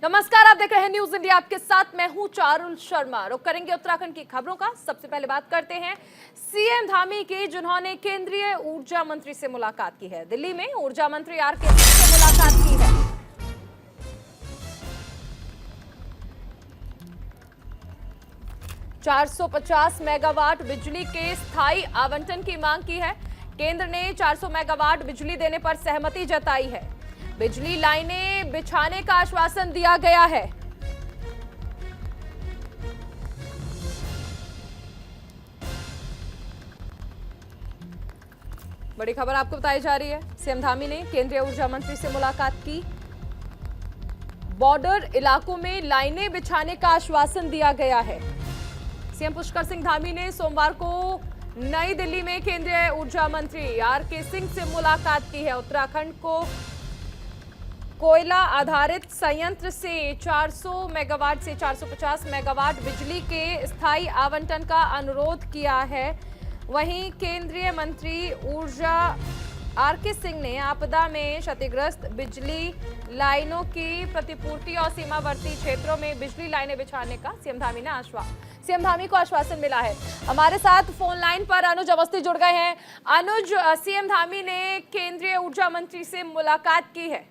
नमस्कार, आप देख रहे हैं न्यूज इंडिया। आपके साथ मैं हूं चारुल शर्मा। रुक करेंगे उत्तराखंड की खबरों का। सबसे पहले बात करते हैं सीएम धामी की, जिन्होंने केंद्रीय ऊर्जा मंत्री से मुलाकात की है। दिल्ली में ऊर्जा मंत्री आरके सिंह से मुलाकात की है। ₹450 मेगावाट बिजली के स्थायी आवंटन की मांग की है। केंद्र ने 400 मेगावाट बिजली देने पर सहमति जताई है। बिजली लाइनें बिछाने का आश्वासन दिया गया है। बड़ी खबर आपको बताई जा रही है। सीएम धामी ने केंद्रीय ऊर्जा मंत्री से मुलाकात की। बॉर्डर इलाकों में लाइनें बिछाने का आश्वासन दिया गया है। सीएम पुष्कर सिंह धामी ने सोमवार को नई दिल्ली में केंद्रीय ऊर्जा मंत्री आरके सिंह से मुलाकात की है। उत्तराखंड को कोयला आधारित संयंत्र से 400 मेगावाट से 450 मेगावाट बिजली के स्थायी आवंटन का अनुरोध किया है। वहीं केंद्रीय मंत्री ऊर्जा आरके सिंह ने आपदा में क्षतिग्रस्त बिजली लाइनों की प्रतिपूर्ति और सीमावर्ती क्षेत्रों में बिजली लाइनें बिछाने का सीएम धामी को आश्वासन मिला है। हमारे साथ फोन लाइन पर अनुज अवस्थी जुड़ गए हैं। अनुज, सीएम धामी ने केंद्रीय ऊर्जा मंत्री से मुलाकात की है।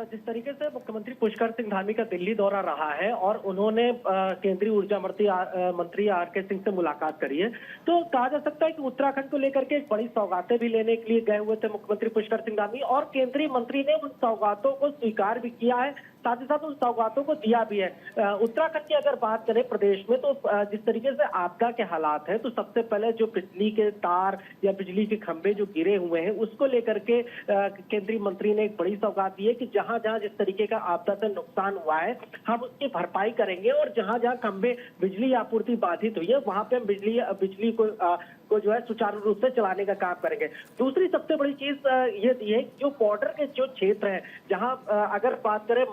जिस तरीके से मुख्यमंत्री पुष्कर सिंह धामी का दिल्ली दौरा रहा है और उन्होंने केंद्रीय ऊर्जा मंत्री आरके सिंह से मुलाकात करी है, तो कहा जा सकता है कि उत्तराखंड को लेकर के एक बड़ी सौगातें भी लेने के लिए गए हुए थे मुख्यमंत्री पुष्कर सिंह धामी, और केंद्रीय मंत्री ने उन सौगातों को स्वीकार भी किया है, साथ ही साथ उन सौगातों को दिया भी है। उत्तराखंड की अगर बात करें प्रदेश में, तो जिस तरीके से आपदा के हालात हैं, तो सबसे पहले जो बिजली के तार या बिजली के खंभे जो गिरे हुए हैं, उसको लेकर के केंद्रीय मंत्री ने एक बड़ी सौगात दी है कि जहां जहां जिस तरीके का आपदा से नुकसान हुआ है, हम उसकी भरपाई करेंगे, और जहां जहां खंभे बिजली आपूर्ति बाधित हुई है, वहां पे हम बिजली को जो है सुचारू रूप से चलाने का काम करेंगे। दूसरी सबसे बड़ी चीज ये दी है, जो बॉर्डर के जो क्षेत्र है, जहां अगर बात करें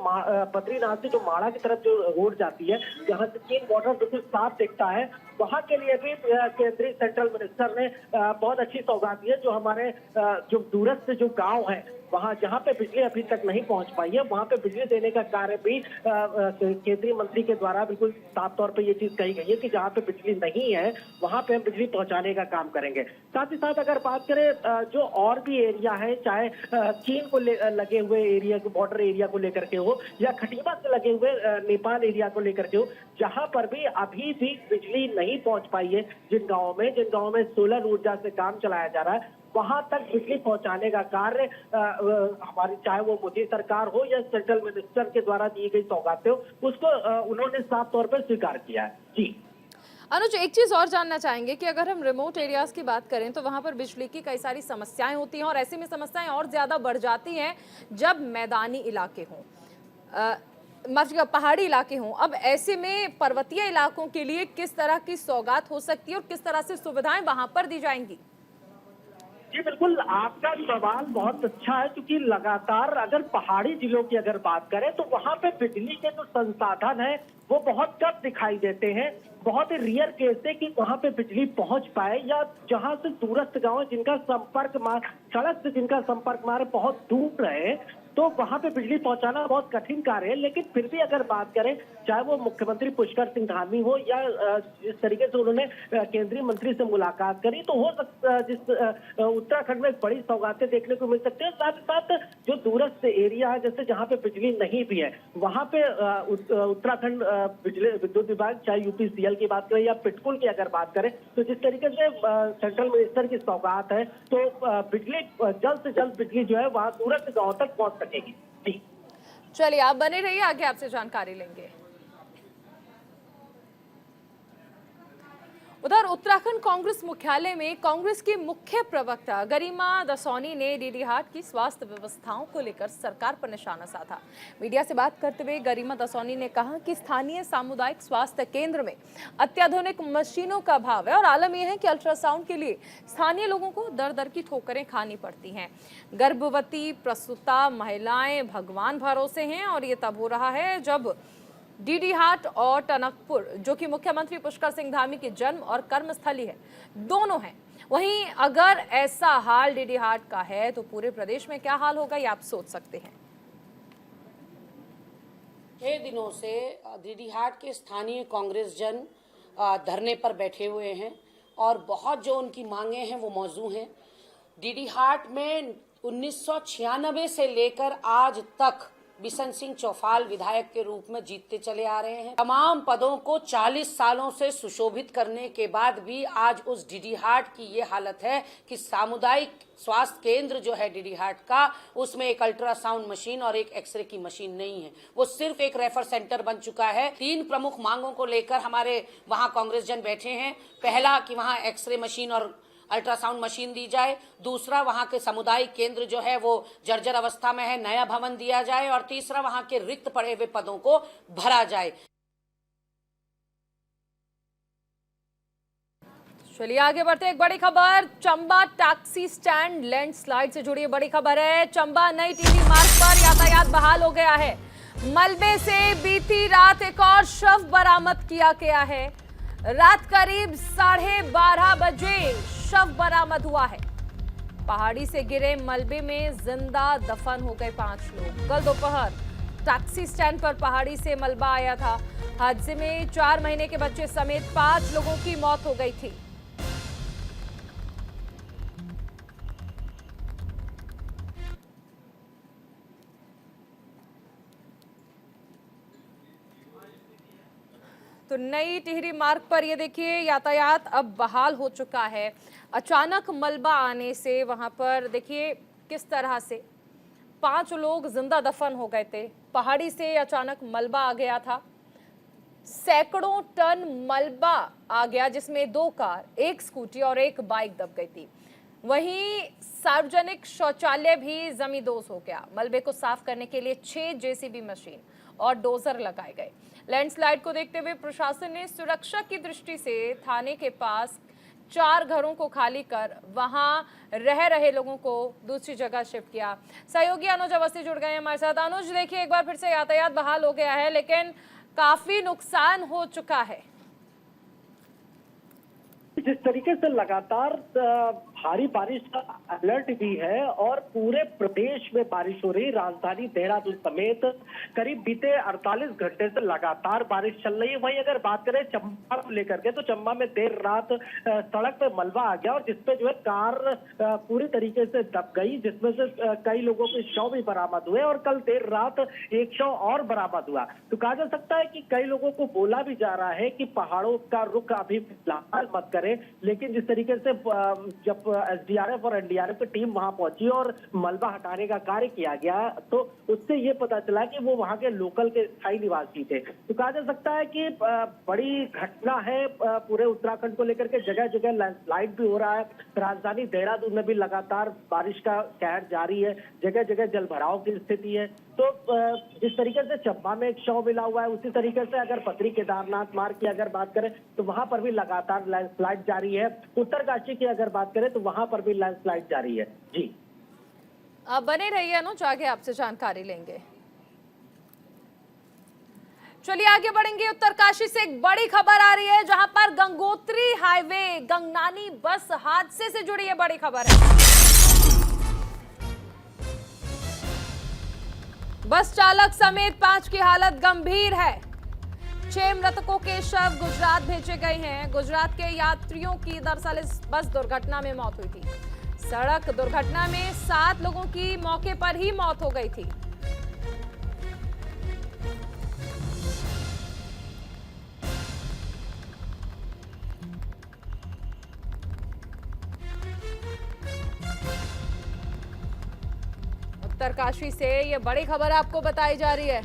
बद्रीनाथ से जो माड़ा की तरफ जो रोड जाती है, जहां से चीन बॉर्डर बिल्कुल साफ दिखता है, वहां के लिए भी केंद्रीय सेंट्रल मिनिस्टर ने बहुत अच्छी सौगात दी है। जो हमारे जो दूरस्थ जो गांव है, वहां जहां पे बिजली अभी तक नहीं पहुंच पाई है, वहां पे बिजली देने का कार्य भी केंद्रीय मंत्री के द्वारा बिल्कुल साफ तौर पे ये चीज कही गई है कि जहां पे बिजली नहीं है, वहां पे हम बिजली पहुंचाने का काम करेंगे। साथ ही साथ अगर बात करें जो और भी एरिया है, चाहे चीन को लगे हुए एरिया को, बॉर्डर एरिया को लेकर के हो, या खटीमा से लगे हुए नेपाल एरिया को लेकर के हो, जहां पर भी अभी भी बिजली नहीं पहुंच पाई है, जिन गाँवों में सोलर ऊर्जा से काम चलाया जा रहा है, वहां तक बिजली पहुंचाने का कार्य हमारी, चाहे वो मोदी सरकार हो या सेंट्रल मिनिस्टर के द्वारा दी गई सौगातें हो, उसको उन्होंने साफ तौर पर स्वीकार किया है। जी अनुज, एक चीज और जानना चाहेंगे कि अगर हम रिमोट एरियाज की बात करें तो वहां पर बिजली की कई सारी समस्याएं होती हैं, और ऐसे में समस्याएं और ज्यादा बढ़ जाती हैं जब मैदानी इलाके हों, पहाड़ी इलाके हों। अब ऐसे में पर्वतीय इलाकों के लिए किस तरह की सौगात हो सकती है और किस तरह से सुविधाएं वहां पर दी जाएंगी? जी बिल्कुल, आपका सवाल बहुत अच्छा है, क्योंकि लगातार अगर पहाड़ी जिलों की अगर बात करें, तो वहां पे बिजली के जो संसाधन है वो बहुत कम दिखाई देते हैं। बहुत ही रियर केस है कि वहां पे बिजली पहुंच पाए, या जहां से दूरस्थ गांव जिनका सड़क से जिनका संपर्क मार्ग बहुत दूर रहे, तो वहां पे बिजली पहुंचाना बहुत कठिन कार्य है। लेकिन फिर भी अगर बात करें, चाहे वो मुख्यमंत्री पुष्कर सिंह धामी हो या जिस तरीके से उन्होंने केंद्रीय मंत्री से मुलाकात करी, तो हो सकता जिस उत्तराखंड में बड़ी सौगातें देखने को मिल सकती है। साथ ही साथ जो दूरस्थ एरिया है, जैसे जहाँ पे बिजली नहीं भी है, वहां पे उत्तराखंड बिजली विद्युत विभाग, चाहे यूपीसीएल की बात करें या पिटकुल की अगर बात करें, तो जिस तरीके से सेंट्रल मिनिस्टर की सौगात है, तो बिजली जल्द से जल्द बिजली जो है वहां दूरस्थ गाँव तक पहुंच सकेगी। जी चलिए, आप बने रहिए, आगे आपसे जानकारी लेंगे। उधर उत्तराखंड कांग्रेस मुख्यालय में कांग्रेस की मुख्य प्रवक्ता गरिमा दसौनी ने डीडीहाट की स्वास्थ्य व्यवस्थाओं को लेकर सरकार पर निशाना साधा। मीडिया से बात करते हुए गरिमा दसौनी ने कहा कि स्थानीय सामुदायिक स्वास्थ्य केंद्र में अत्याधुनिक मशीनों का अभाव है, और आलम यह है कि अल्ट्रासाउंड के लिए स्थानीय लोगों को दर दर की ठोकरें खानी पड़ती हैं। गर्भवती प्रसूता महिलाएं भगवान भरोसे हैं, और ये तब हो रहा है जब डीडीहाट और टनकपुर, जो कि मुख्यमंत्री पुष्कर सिंह धामी की जन्म और कर्मस्थली है, दोनों हैं। वहीं अगर ऐसा हाल डीडीहाट का है तो पूरे प्रदेश में क्या हाल होगा, ये आप सोच सकते हैं। कई दिनों से डीडीहाट के स्थानीय कांग्रेस जन धरने पर बैठे हुए हैं और बहुत जो उनकी मांगे हैं वो मौजूद हैं। डीडीहाट में 1996 से लेकर आज तक बिशन सिंह चौफाल विधायक के रूप में जीतते चले आ रहे हैं। तमाम पदों को 40 सालों से सुशोभित करने के बाद भी आज उस डीडीहाट की ये हालत है कि सामुदायिक स्वास्थ्य केंद्र जो है डीडीहाट का, उसमें एक अल्ट्रासाउंड मशीन और एक एक्सरे की मशीन नहीं है। वो सिर्फ एक रेफर सेंटर बन चुका है। 3 प्रमुख मांगों को लेकर हमारे वहां कांग्रेस जन बैठे हैं। पहला कि वहां एक्सरे मशीन और अल्ट्रासाउंड मशीन दी जाए, दूसरा वहां के सामुदायिक केंद्र जो है वो जर्जर अवस्था में है, नया भवन दिया जाए, और तीसरा वहां के रिक्त पड़े हुए पदों को भरा जाए। चलिए आगे बढ़ते। एक बड़ी खबर, चंबा टैक्सी स्टैंड लैंडस्लाइड से जुड़ी बड़ी खबर है। चंबा नई टीवी मार्ग पर यातायात बहाल हो गया है। मलबे से बीती रात एक और शव बरामद किया गया है। रात करीब 12:30 बजे शव बरामद हुआ है। पहाड़ी से गिरे मलबे में जिंदा दफन हो गए 5 लोग। कल दोपहर टैक्सी स्टैंड पर पहाड़ी से मलबा आया था। हादसे में 4 महीने के बच्चे समेत 5 लोगों की मौत हो गई थी। तो नई टिहरी मार्ग पर ये देखिए यातायात अब बहाल हो चुका है। अचानक मलबा आने से वहां पर देखिए किस तरह से 5 लोग जिंदा दफन हो गए थे। पहाड़ी से अचानक मलबा आ गया था। सैकड़ों टन मलबा आ गया, जिसमें 2 कार, 1 स्कूटी और 1 बाइक दब गई थी। वहीं सार्वजनिक शौचालय भी जमींदोज हो गया। मलबे को साफ करने के लिए 6 जेसीबी मशीन और डोजर लगाए गए। लैंडस्लाइड को देखते हुए प्रशासन ने सुरक्षा की दृष्टि से थाने के पास 4 घरों को खाली कर वहां रह रहे लोगों को दूसरी जगह शिफ्ट किया। सहयोगी अनुज अवस्थी जुड़ गए हैं हमारे साथ। अनुज, देखिए एक बार फिर से यातायात बहाल हो गया है, लेकिन काफी नुकसान हो चुका है। जिस तरीके से लगातार भारी बारिश का अलर्ट भी है और पूरे प्रदेश में बारिश हो रही, राजधानी देहरादून समेत करीब बीते 48 घंटे से लगातार बारिश चल रही है। वहीं अगर बात करें चंबा को लेकर के, तो चंबा में देर रात सड़क पे मलबा आ गया और जिसपे जो है कार पूरी तरीके से दब गई, जिसमें से कई लोगों के शव भी बरामद हुए और कल देर रात एक शव और बरामद हुआ। तो कहा जा सकता है कि कई लोगों को बोला भी जा रहा है कि पहाड़ों का रुख अभी फिलहाल मत करें, लेकिन जिस तरीके से जब एसडीआरएफ और एनडीआरएफ की टीम वहां पहुंची और मलबा हटाने का कार्य किया गया, तो उससे ये पता चला कि वो वहां के लोकल के स्थायी निवासी थे। तो कहा जा सकता है कि बड़ी घटना है पूरे उत्तराखंड को लेकर के। जगह जगह लैंडस्लाइड भी हो रहा है। राजधानी देहरादून में भी लगातार बारिश का कहर जारी है। जगह जगह जलभराव की स्थिति है। तो जिस तरीके से चंबा में एक शव मिला हुआ है, उसी तरीके से अगर बद्री केदारनाथ मार्ग की अगर बात करें तो वहां पर भी लगातार लैंडस्लाइड जारी है। उत्तरकाशी की अगर बात करें तो वहां पर भी लैंडस्लाइड जारी है। जी, आप बने रहिए अनुज, आगे आपसे जानकारी लेंगे। चलिए आगे बढ़ेंगे। उत्तरकाशी से एक बड़ी खबर आ रही है, जहां पर गंगोत्री हाईवे गंगनानी बस हादसे से जुड़ी ये बड़ी खबर है। बस चालक समेत 5 की हालत गंभीर है। 6 मृतकों के शव गुजरात भेजे गए हैं। गुजरात के यात्रियों की दरअसल इस बस दुर्घटना में मौत हुई थी। सड़क दुर्घटना में 7 लोगों की मौके पर ही मौत हो गई थी। उत्तरकाशी से ये बड़ी खबर आपको बताई जा रही है।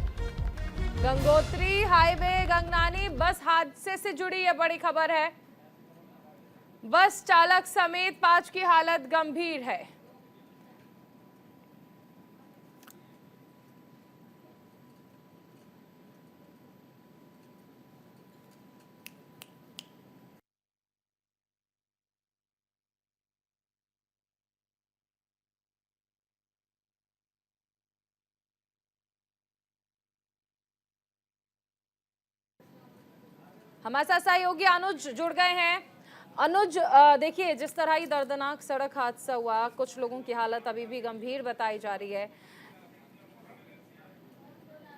गंगोत्री हाईवे गंगनानी बस हादसे से जुड़ी ये बड़ी खबर है। बस चालक समेत 5 की हालत गंभीर है। हमारे साथ सहयोगी अनुज जुड़ गए हैं। अनुज, देखिए जिस तरह ही दर्दनाक सड़क हादसा हुआ, कुछ लोगों की हालत अभी भी गंभीर बताई जा रही है।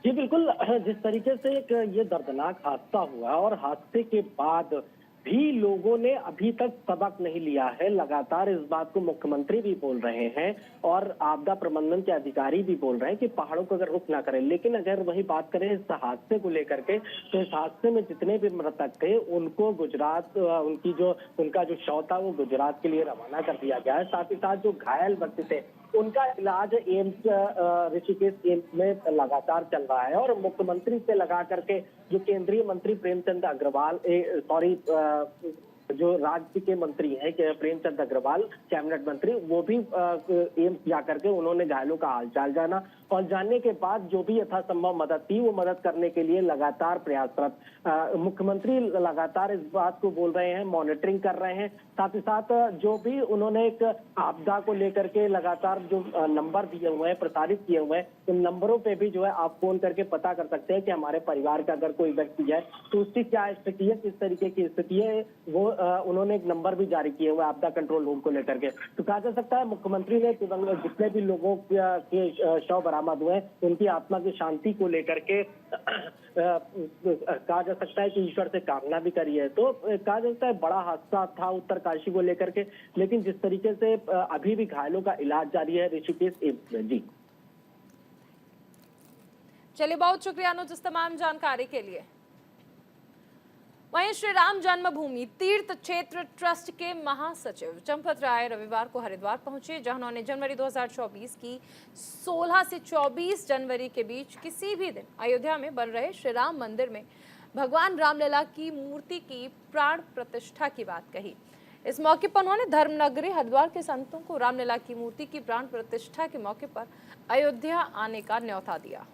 जी बिल्कुल, जिस तरीके से एक ये दर्दनाक हादसा हुआ और हादसे के बाद भी लोगों ने अभी तक सबक नहीं लिया है। लगातार इस बात को मुख्यमंत्री भी बोल रहे हैं और आपदा प्रबंधन के अधिकारी भी बोल रहे हैं कि पहाड़ों को अगर रुख ना करें। लेकिन अगर वही बात करें इस हादसे को लेकर के, तो इस हादसे में जितने भी मृतक थे उनको गुजरात, उनका जो शव था वो गुजरात के लिए रवाना कर दिया गया है। साथ ही साथ जो घायल व्यक्ति थे उनका इलाज एम्स, ऋषिकेश एम्स में लगातार चल रहा है। और मुख्यमंत्री से लगा करके जो केंद्रीय मंत्री प्रेमचंद अग्रवाल, जो राज्य के मंत्री हैं प्रेमचंद अग्रवाल, कैबिनेट मंत्री, वो भी एम्स जाकर के उन्होंने घायलों का हालचाल जाना और जानने के बाद जो भी यथासंभव मदद थी वो मदद करने के लिए लगातार प्रयासरत। मुख्यमंत्री लगातार इस बात को बोल रहे हैं, मॉनिटरिंग कर रहे हैं। साथ ही साथ जो भी उन्होंने एक आपदा को लेकर के लगातार जो नंबर दिए हुए हैं, प्रसारित किए हुए हैं, उन नंबरों पे भी जो है आप फोन करके पता कर सकते हैं कि हमारे परिवार का अगर कोई व्यक्ति है तो उसकी क्या स्थिति है, किस तरीके की स्थिति है। वो उन्होंने एक नंबर भी जारी किए हुए आपदा कंट्रोल रूम को लेकर के। तो कहा जा सकता है मुख्यमंत्री ने जितने भी लोगों के शव बरामद हुए उनकी आत्मा की शांति को लेकर के कहा जा सकता है कि ईश्वर से कामना भी करी है। तो कहा जा सकता है बड़ा हादसा था उत्तरकाशी को लेकर के, लेकिन जिस तरीके से अभी भी घायलों का इलाज जारी है ऋषिकेश एम्स में। जी चलिए, बहुत शुक्रिया अनुज इस तमाम जानकारी के लिए। वहीं श्री राम जन्मभूमि तीर्थ क्षेत्र ट्रस्ट के महासचिव चंपत राय रविवार को हरिद्वार पहुंचे, जहां उन्होंने जनवरी 2024 की 16 से 24 जनवरी के बीच किसी भी दिन अयोध्या में बन रहे श्री राम मंदिर में भगवान रामलला की मूर्ति की प्राण प्रतिष्ठा की बात कही। इस मौके पर उन्होंने धर्मनगरी हरिद्वार के संतों को रामलला की मूर्ति की प्राण प्रतिष्ठा के मौके पर अयोध्या आने का न्योता दिया।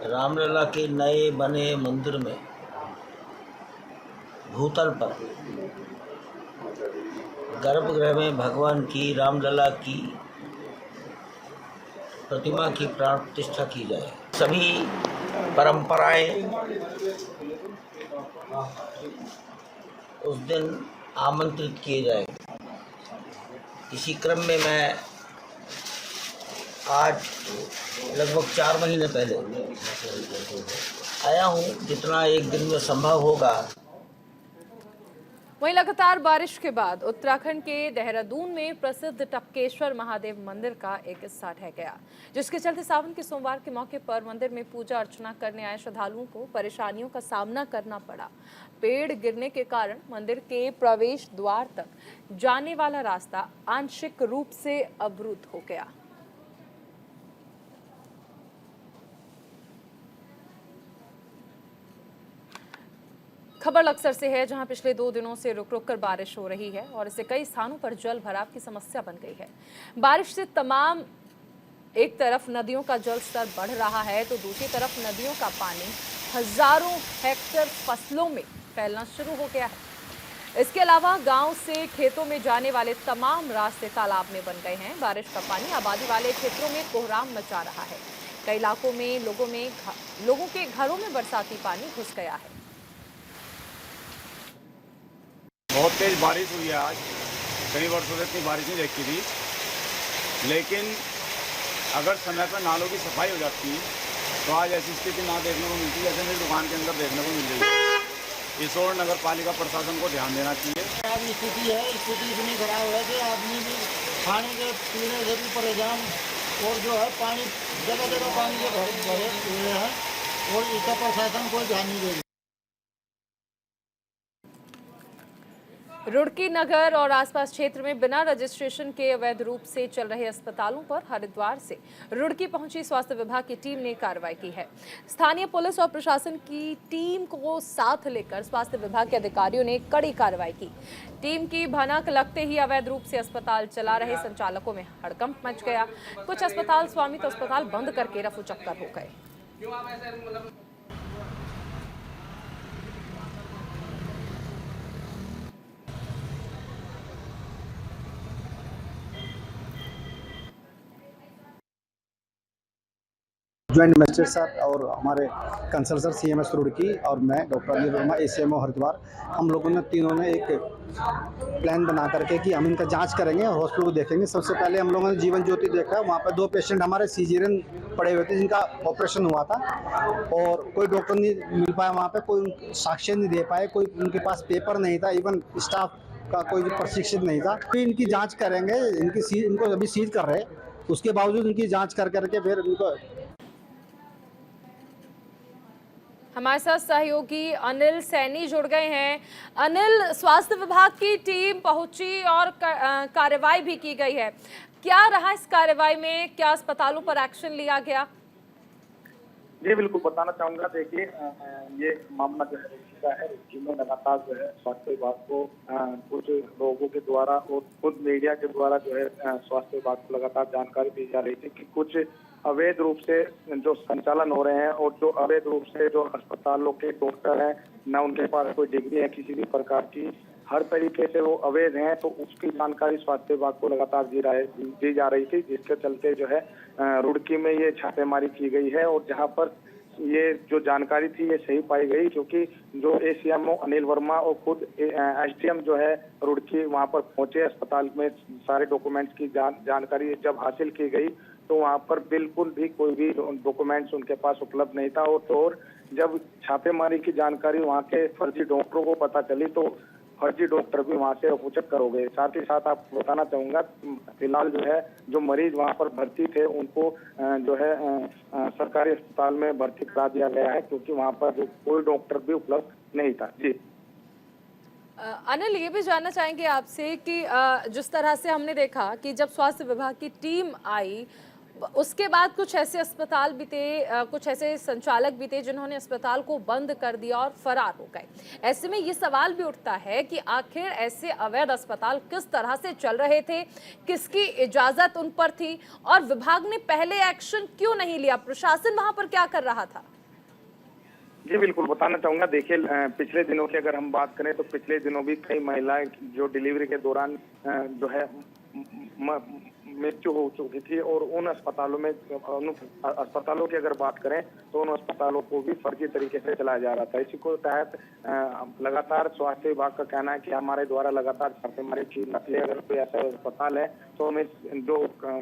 रामलला के नए बने मंदिर में भूतल पर गर्भगृह में भगवान की रामलला की प्रतिमा की प्राण प्रतिष्ठा की जाए। सभी परंपराएं उस दिन आमंत्रित किए जाए। इसी क्रम में मैं आज लगभग 4 महीने पहले आया हूँ, जितना एक दिन में संभव होगा। वहीं लगातार बारिश के बाद उत्तराखंड के देहरादून में प्रसिद्ध टपकेश्वर महादेव मंदिर का एक हिस्सा ढह गया, जिसके चलते सावन के सोमवार के मौके पर मंदिर में पूजा अर्चना करने आए श्रद्धालुओं को परेशानियों का सामना करना पड़ा। पेड़ गिरने के कारण मंदिर के प्रवेश द्वार तक जाने वाला रास्ता आंशिक रूप से अवरुद्ध हो गया। खबर लक्सर से है, जहां पिछले 2 दिनों से रुक रुक कर बारिश हो रही है और इससे कई स्थानों पर जल भराव की समस्या बन गई है। बारिश से तमाम एक तरफ नदियों का जल स्तर बढ़ रहा है तो दूसरी तरफ नदियों का पानी हजारों हेक्टेयर फसलों में फैलना शुरू हो गया है। इसके अलावा गांव से खेतों में जाने वाले तमाम रास्ते तालाब में बन गए हैं। बारिश का पानी आबादी वाले क्षेत्रों में कोहराम मचा रहा है। कई इलाकों में लोगों के घरों में बरसाती पानी घुस गया है। बहुत तेज बारिश हुई है आज, कई वर्षों से इतनी बारिश नहीं देखी थी। लेकिन अगर समय पर नालों की सफाई हो जाती तो आज ऐसी स्थिति ना देखने को मिलती जैसे मेरी दुकान के अंदर देखने को मिल रही है। इस और नगर पालिका प्रशासन को ध्यान देना चाहिए। अब स्थिति इतनी खराब है कि आदमी भी खाने के पीने से भी परेशान, और जो है पानी जगह जगह पानी के भरे हुए हैं और इसका प्रशासन कोई ध्यान नहीं दे रही। रुड़की नगर और आसपास क्षेत्र में बिना रजिस्ट्रेशन के अवैध रूप से चल रहे अस्पतालों पर हरिद्वार से रुड़की पहुंची स्वास्थ्य विभाग की टीम ने कार्रवाई की है। स्थानीय पुलिस और प्रशासन की टीम को साथ लेकर स्वास्थ्य विभाग के अधिकारियों ने कड़ी कार्रवाई की। टीम की भनक लगते ही अवैध रूप से अस्पताल चला रहे संचालकों में हड़कंप मच गया। कुछ अस्पताल स्वामी तो अस्पताल बंद करके रफूचक्कर हो गए। ज्वाइंट मजिस्ट्रेट सर और हमारे कंसल्टर CMS रुड़की और मैं डॉक्टर अनिल वर्मा ACMO हरिद्वार, हम लोगों ने तीनों ने एक प्लान बना करके कि हम इनका जांच करेंगे और हॉस्पिटल को देखेंगे। सबसे पहले हम लोगों ने जीवन ज्योति देखा, वहाँ पर 2 पेशेंट हमारे सीजरियन पड़े हुए थे जिनका ऑपरेशन हुआ था और कोई डॉक्टर नहीं मिल पाया, वहाँ पे कोई साक्ष्य नहीं दे पाए, कोई उनके पास पेपर नहीं था, इवन स्टाफ का कोई प्रशिक्षित नहीं था। फिर इनकी जांच करेंगे, इनको अभी सीज कर रहे हैं, उसके बावजूद इनकी जांच कर करके फिर इनको। हमारे साथ सहयोगी अनिल सैनी जुड़ गए हैं। अनिल, स्वास्थ्य विभाग की टीम पहुंची और कार्रवाई भी की गई है, क्या रहा इस कार्रवाई में, क्या अस्पतालों पर एक्शन लिया गया? जी बिल्कुल बताना चाहूंगा। देखिए ये मामला जो है रुचि का है। रुचि में लगातार जो है स्वास्थ्य विभाग को कुछ लोगों के द्वारा और खुद मीडिया के द्वारा जो है स्वास्थ्य विभाग को लगातार जानकारी दी जा रही थी कि कुछ अवैध रूप से जो संचालन हो रहे हैं और जो अवैध रूप से जो अस्पतालों के डॉक्टर हैं, न उनके पास कोई डिग्री है किसी भी प्रकार की, हर तरीके से वो अवैध हैं, तो उसकी जानकारी स्वास्थ्य विभाग को लगातार दी जा रही थी, जिसके चलते जो है रुड़की में ये छापेमारी की गई है। और जहां पर ये जो जानकारी थी ये सही पाई गई, क्योंकि जो ACMO अनिल वर्मा और खुद SDM जो है रुड़की वहां पर पहुंचे, अस्पताल में सारे डॉक्यूमेंट्स की जानकारी जब हासिल की गई तो वहां पर बिल्कुल भी कोई भी डॉक्यूमेंट्स उनके पास उपलब्ध नहीं था। और जब छापेमारी की जानकारी वहां के फर्जी डॉक्टरों को पता चली तो फर्जी डॉक्टर भी वहां से अफूचक हो गए। साथ ही साथ आपको बताना चाहूंगा, फिलहाल जो है जो मरीज वहां पर भर्ती थे उनको जो है सरकारी अस्पताल में भर्ती करा दिया गया है, क्योंकि वहां पर जो कोई डॉक्टर भी उपलब्ध नहीं था। जी अनिल, ये भी जानना चाहेंगे आपसे कि जिस तरह से हमने देखा कि जब स्वास्थ्य विभाग की टीम आई उसके बाद कुछ ऐसे अस्पताल भी थे, कुछ ऐसे संचालक भी थे जिन्होंने अस्पताल को बंद कर दिया और फरार हो गए। ऐसे में ये सवाल भी उठता है कि आखिर ऐसे अवैध अस्पताल किस तरह से चल रहे थे, किसकी इजाजत उन पर थी और विभाग ने पहले एक्शन क्यों नहीं लिया? प्रशासन वहां पर क्या कर रहा था? जी बिल्कुल बताना चाहूंगा। देखिए पिछले दिनों की अगर हम बात करें तो पिछले दिनों भी कई महिलाएं जो डिलीवरी के दौरान जो है मृत्यु हो चुकी थी, और उन अस्पतालों की अगर बात करें तो उन अस्पतालों को भी फर्जी तरीके से चलाया जा रहा था। इसी को तहत लगातार स्वास्थ्य विभाग का कहना है कि हमारे द्वारा लगातार छापेमारी की जाती है। अगर कोई ऐसा अस्पताल है तो हमें जो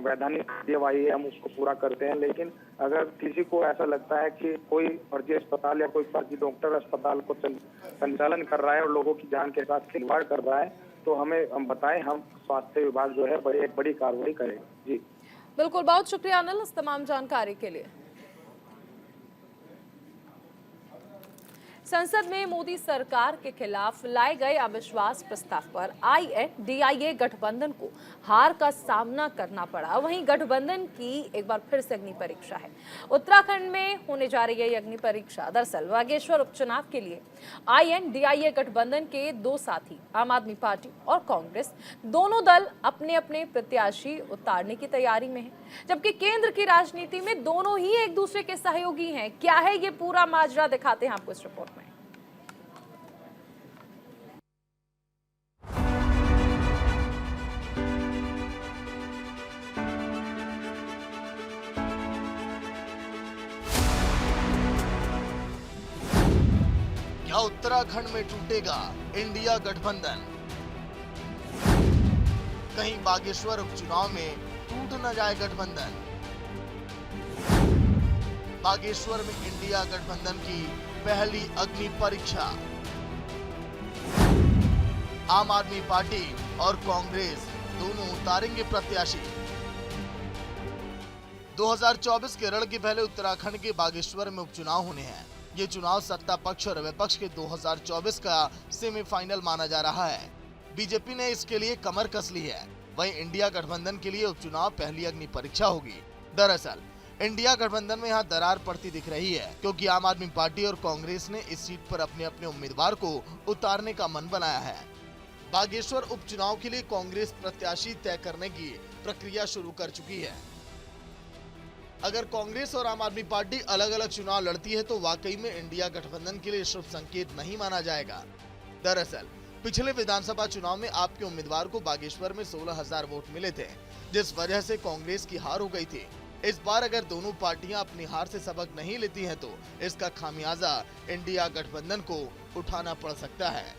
वैधानिक कार्यवाही है हम उसको पूरा करते हैं, लेकिन अगर किसी को ऐसा लगता है कि कोई फर्जी अस्पताल या कोई फर्जी डॉक्टर अस्पताल को संचालन कर रहा है और लोगों की जान के साथ खिलवाड़ कर रहा है तो हम बताएं, हम स्वास्थ्य विभाग जो है एक बड़ी कार्रवाई करेगा। जी बिल्कुल, बहुत शुक्रिया अनिल इस तमाम जानकारी के लिए। संसद में मोदी सरकार के खिलाफ लाए गए अविश्वास प्रस्ताव पर INDIA गठबंधन को हार का सामना करना पड़ा। वहीं गठबंधन की एक बार फिर से अग्नि परीक्षा है। उत्तराखंड में होने जा रही है ये अग्नि परीक्षा। दरअसल बागेश्वर उपचुनाव के लिए INDIA गठबंधन के 2 साथी आम आदमी पार्टी और कांग्रेस दोनों दल अपने अपने प्रत्याशी उतारने की तैयारी में है, जबकि केंद्र की राजनीति में दोनों ही एक दूसरे के सहयोगी हैं। क्या है ये पूरा माजरा, दिखाते हैं आपको इस रिपोर्ट में। क्या उत्तराखंड में टूटेगा इंडिया गठबंधन? कहीं बागेश्वर उपचुनाव में टूट न जाए गठबंधन। बागेश्वर में इंडिया गठबंधन की पहली अग्नि परीक्षा। आम आदमी पार्टी और कांग्रेस दोनों उतारेंगे प्रत्याशी। 2024 केरल के पहले उत्तराखंड के बागेश्वर में उपचुनाव होने हैं। ये चुनाव सत्ता पक्ष और विपक्ष के 2024 का सेमीफाइनल माना जा रहा है। बीजेपी ने इसके लिए कमर कस ली है। वहीं इंडिया गठबंधन के लिए उपचुनाव पहली अग्नि परीक्षा होगी। दरअसल इंडिया गठबंधन में यहाँ दरार पड़ती दिख रही है, क्योंकि आम आदमी पार्टी और कांग्रेस ने इस सीट पर अपने अपने उम्मीदवार को उतारने का मन बनाया है। बागेश्वर उपचुनाव के लिए कांग्रेस प्रत्याशी तय करने की प्रक्रिया शुरू कर चुकी है। अगर कांग्रेस और आम आदमी पार्टी अलग अलग चुनाव लड़ती है तो वाकई में इंडिया गठबंधन के लिए शुभ संकेत नहीं माना जाएगा। दरअसल पिछले विधानसभा चुनाव में आपके उम्मीदवार को बागेश्वर में 16,000 वोट मिले थे, जिस वजह से कांग्रेस की हार हो गई थी। इस बार अगर दोनों पार्टियां अपनी हार से सबक नहीं लेती हैं तो इसका खामियाजा इंडिया गठबंधन को उठाना पड़ सकता है।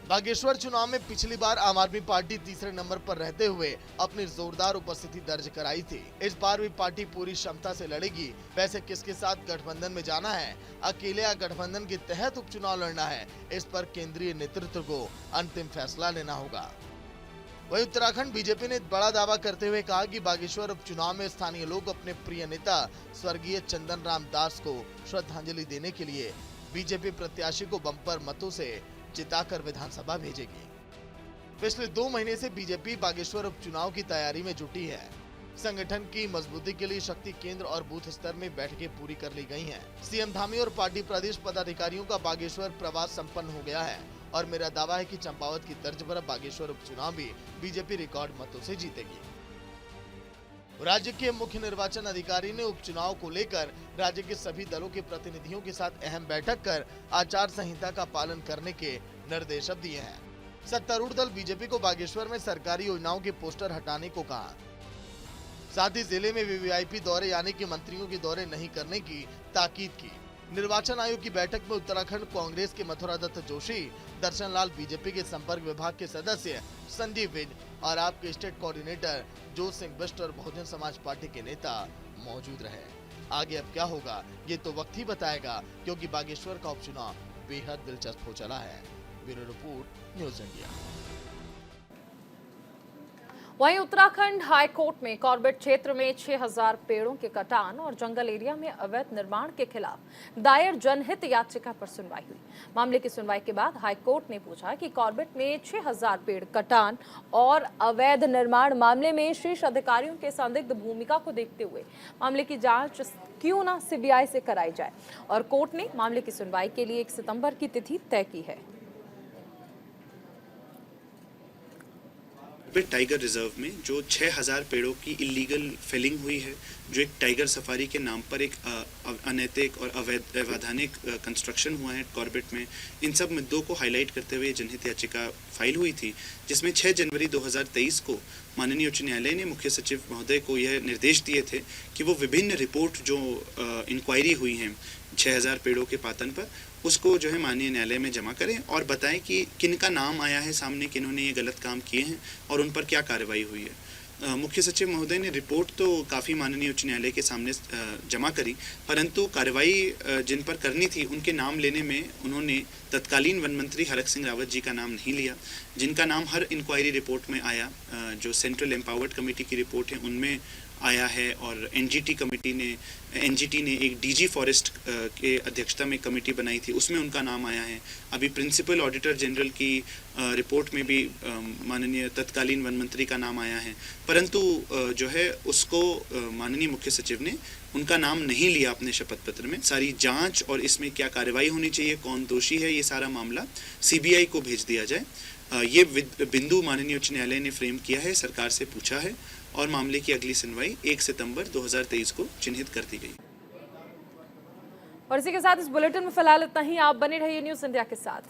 बागेश्वर चुनाव में पिछली बार आम आदमी पार्टी तीसरे नंबर पर रहते हुए अपनी जोरदार उपस्थिति दर्ज कराई थी। इस बार भी पार्टी पूरी क्षमता से लड़ेगी। वैसे किसके साथ गठबंधन में जाना है, अकेले या गठबंधन के तहत उपचुनाव लड़ना है, इस पर केंद्रीय नेतृत्व को अंतिम फैसला लेना होगा। वहीं उत्तराखंड बीजेपी ने बड़ा दावा करते हुए कहा कि बागेश्वर उपचुनाव में स्थानीय लोग अपने प्रिय नेता स्वर्गीय चंदन राम दास को श्रद्धांजलि देने के लिए बीजेपी प्रत्याशी को बम्पर मतों से जिताकर विधानसभा भेजेगी। पिछले 2 महीने से बीजेपी बागेश्वर उपचुनाव की तैयारी में जुटी है। संगठन की मजबूती के लिए शक्ति केंद्र और बूथ स्तर में बैठकें पूरी कर ली गई हैं। सीएम धामी और पार्टी प्रदेश पदाधिकारियों का बागेश्वर प्रवास संपन्न हो गया है और मेरा दावा है कि चंपावत की तर्ज पर बागेश्वर उपचुनाव भी बीजेपी रिकॉर्ड मतों से जीतेगी। राज्य के मुख्य निर्वाचन अधिकारी ने उपचुनाव को लेकर राज्य के सभी दलों के प्रतिनिधियों के साथ अहम बैठक कर आचार संहिता का पालन करने के निर्देश दिए हैं। सत्तारूढ़ दल बीजेपी को बागेश्वर में सरकारी योजनाओं के पोस्टर हटाने को कहा। साथ ही जिले में वीवीआईपी दौरे यानी कि मंत्रियों के दौरे नहीं करने की ताकीद की। निर्वाचन आयोग की बैठक में उत्तराखंड कांग्रेस के मथुरा दत्त जोशी, दर्शन लाल बीजेपी के संपर्क विभाग के सदस्य संजीव विज और आपके स्टेट कोऑर्डिनेटर जोत सिंह बिष्ट और बहुजन समाज पार्टी के नेता मौजूद रहे। आगे अब क्या होगा ये तो वक्त ही बताएगा, क्योंकि बागेश्वर का उपचुनाव बेहद दिलचस्प हो चला है। Bureau report, news India. वहीं उत्तराखंड हाई कोर्ट में कॉर्बेट क्षेत्र में 6000 पेड़ों के कटान और जंगल एरिया में अवैध निर्माण के खिलाफ दायर जनहित याचिका पर सुनवाई हुई। मामले की सुनवाई के बाद हाई कोर्ट ने पूछा कि कॉर्बेट में 6000 पेड़ कटान और अवैध निर्माण मामले में शीर्ष अधिकारियों के संदिग्ध भूमिका को देखते हुए मामले की जांच क्यों न सीबीआई से कराई जाए, और कोर्ट ने मामले की सुनवाई के लिए 1 सितंबर की तिथि तय की है। टाइगर रिजर्व में जो 6000 पेड़ों की इलीगल फेलिंग हुई है, जो एक टाइगर सफारी के नाम पर एक अनैतिक और अवैधानिक कंस्ट्रक्शन हुआ है कॉर्बेट में, इन सब मुद्दों को हाईलाइट करते हुए जनहित याचिका फाइल हुई थी, जिसमें 6 जनवरी 2023 को माननीय उच्च न्यायालय ने मुख्य सचिव महोदय को यह निर्देश दिए थे कि वो विभिन्न रिपोर्ट जो इंक्वायरी हुई हैं 6000 पेड़ों के पातन पर, उसको जो है माननीय न्यायालय में जमा करें और बताएं कि किन का नाम आया है सामने, किन्होंने ये गलत काम किए हैं और उन पर क्या कार्रवाई हुई है। मुख्य सचिव महोदय ने रिपोर्ट तो काफ़ी माननीय उच्च न्यायालय के सामने जमा करी, परंतु कार्रवाई जिन पर करनी थी उनके नाम लेने में उन्होंने तत्कालीन वन मंत्री हरक सिंह रावत जी का नाम नहीं लिया, जिनका नाम हर इंक्वायरी रिपोर्ट में आया, जो सेंट्रल एम्पावर्ड कमेटी की रिपोर्ट है उनमें आया है, और एनजीटी ने एक डीजी फॉरेस्ट के अध्यक्षता में कमेटी बनाई थी, उसमें उनका नाम आया है। अभी प्रिंसिपल ऑडिटर जनरल की रिपोर्ट में भी माननीय तत्कालीन वन मंत्री का नाम आया है, परंतु जो है उसको माननीय मुख्य सचिव ने उनका नाम नहीं लिया अपने शपथ पत्र में। सारी जांच और इसमें क्या कार्रवाई होनी चाहिए, कौन दोषी है, ये सारा मामला सीबीआई को भेज दिया जाए। ये बिंदु माननीय उच्च न्यायालय ने फ्रेम किया है, सरकार से पूछा है और मामले की अगली सुनवाई 1 सितंबर 2023 को चिन्हित कर दी गई। और इसी के साथ इस बुलेटिन में फिलहाल इतना ही। आप बने रहिए न्यूज़ इंडिया के साथ।